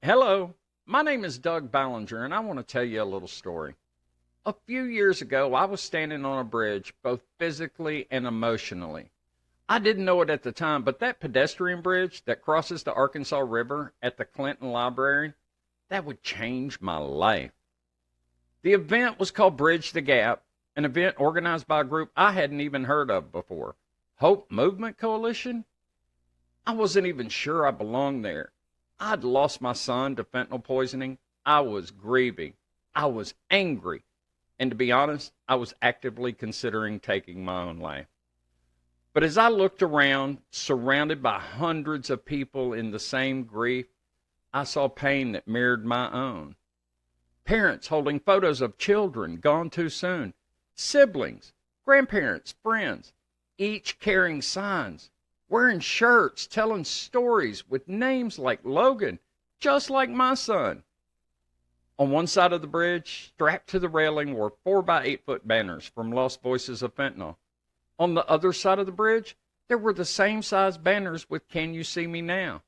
Hello, my name is Doug Ballinger, and I want to tell you a little story. A few years ago, I was standing on a bridge, both physically and emotionally. I didn't know it at the time, but that pedestrian bridge that crosses the Arkansas River at the Clinton Library, that would change my life. The event was called Bridge the Gap, an event organized by a group I hadn't even heard of before. Hope Movement Coalition? I wasn't even sure I belonged there. I'd lost my son to fentanyl poisoning. I was grieving. I was angry. And to be honest, I was actively considering taking my own life. But as I looked around, surrounded by hundreds of people in the same grief, I saw pain that mirrored my own. Parents holding photos of children gone too soon, siblings, grandparents, friends, each carrying signs, wearing shirts, telling stories with names like Logan, just like my son. On one side of the bridge, strapped to the railing, were 4 by 8 foot banners from Lost Voices of Fentanyl. On the other side of the bridge, there were the same size banners with Can You See Me Now?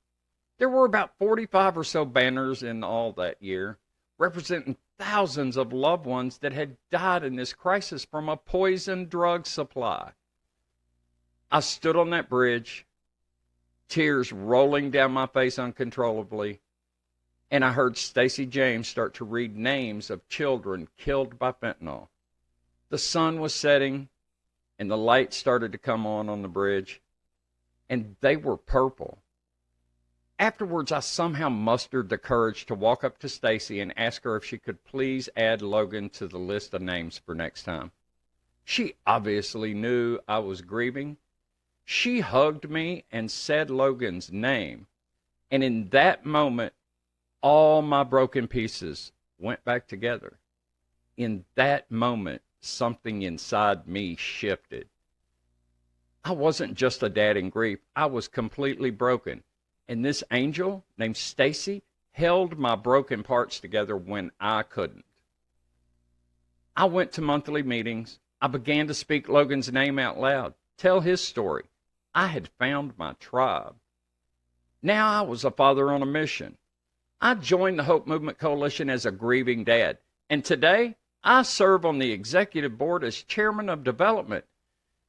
There were about 45 or so banners in all that year, representing thousands of loved ones that had died in this crisis from a poison drug supply. I stood on that bridge, tears rolling down my face uncontrollably, and I heard Stacy James start to read names of children killed by fentanyl. The sun was setting, and the lights started to come on the bridge, and they were purple. Afterwards, I somehow mustered the courage to walk up to Stacy and ask her if she could please add Logan to the list of names for next time. She obviously knew I was grieving. She hugged me and said Logan's name, and in that moment, all my broken pieces went back together. In that moment, something inside me shifted. I wasn't just a dad in grief. I was completely broken. And this angel named Stacy held my broken parts together when I couldn't. I went to monthly meetings. I began to speak Logan's name out loud, tell his story. I had found my tribe. Now I was a father on a mission. I joined the Hope Movement Coalition as a grieving dad, and today I serve on the executive board as chairman of development.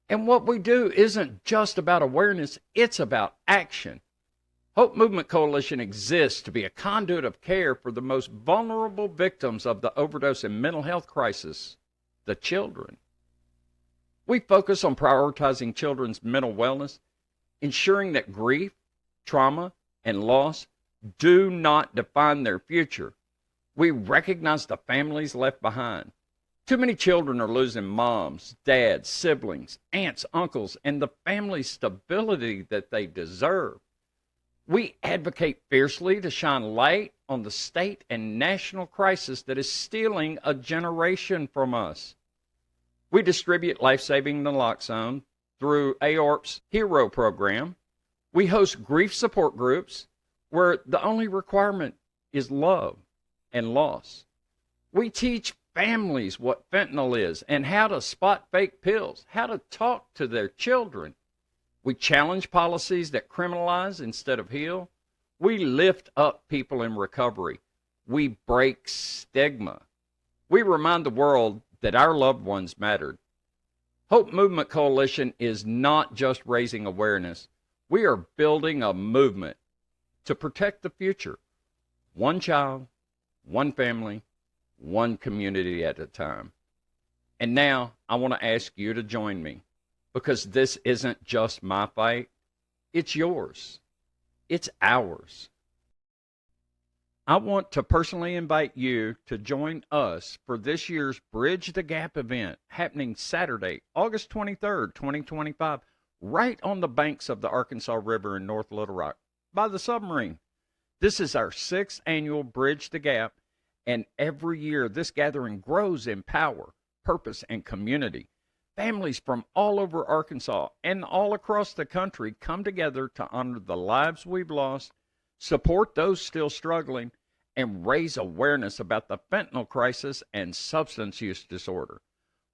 And what we do isn't just about awareness, it's about action. Hope Movement Coalition exists to be a conduit of care for the most vulnerable victims of the overdose and mental health crisis, the children. We focus on prioritizing children's mental wellness, ensuring that grief, trauma, and loss do not define their future. We recognize the families left behind. Too many children are losing moms, dads, siblings, aunts, uncles, and the family stability that they deserve. We advocate fiercely to shine light on the state and national crisis that is stealing a generation from us. We distribute life-saving Naloxone through AARP's HERO program. We host grief support groups where the only requirement is love and loss. We teach families what fentanyl is and how to spot fake pills, how to talk to their children. We challenge policies that criminalize instead of heal. We lift up people in recovery. We break stigma. We remind the world that our loved ones mattered. Hope Movement Coalition is not just raising awareness. We are building a movement to protect the future. One child, one family, one community at a time. And now I want to ask you to join me, because this isn't just my fight. It's yours. It's ours. I want to personally invite you to join us for this year's Bridge the Gap event happening Saturday, August 23rd, 2025, right on the banks of the Arkansas River in North Little Rock by the submarine. This is our 6th annual Bridge the Gap, and every year this gathering grows in power, purpose, and community. Families from all over Arkansas and all across the country come together to honor the lives we've lost, support those still struggling, and raise awareness about the fentanyl crisis and substance use disorder.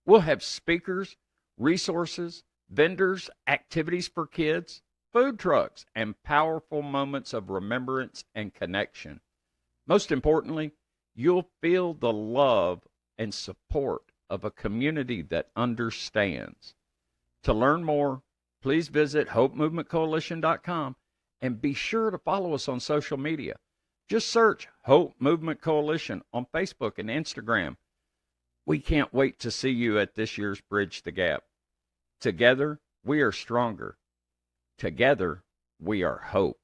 We'll have speakers, resources, vendors, activities for kids, food trucks, and powerful moments of remembrance and connection. Most importantly, you'll feel the love and support of a community that understands. To learn more, please visit HopeMovementCoalition.com and be sure to follow us on social media. Just search Hope Movement Coalition on Facebook and Instagram. We can't wait to see you at this year's Bridge the Gap. Together, we are stronger. Together, we are hope.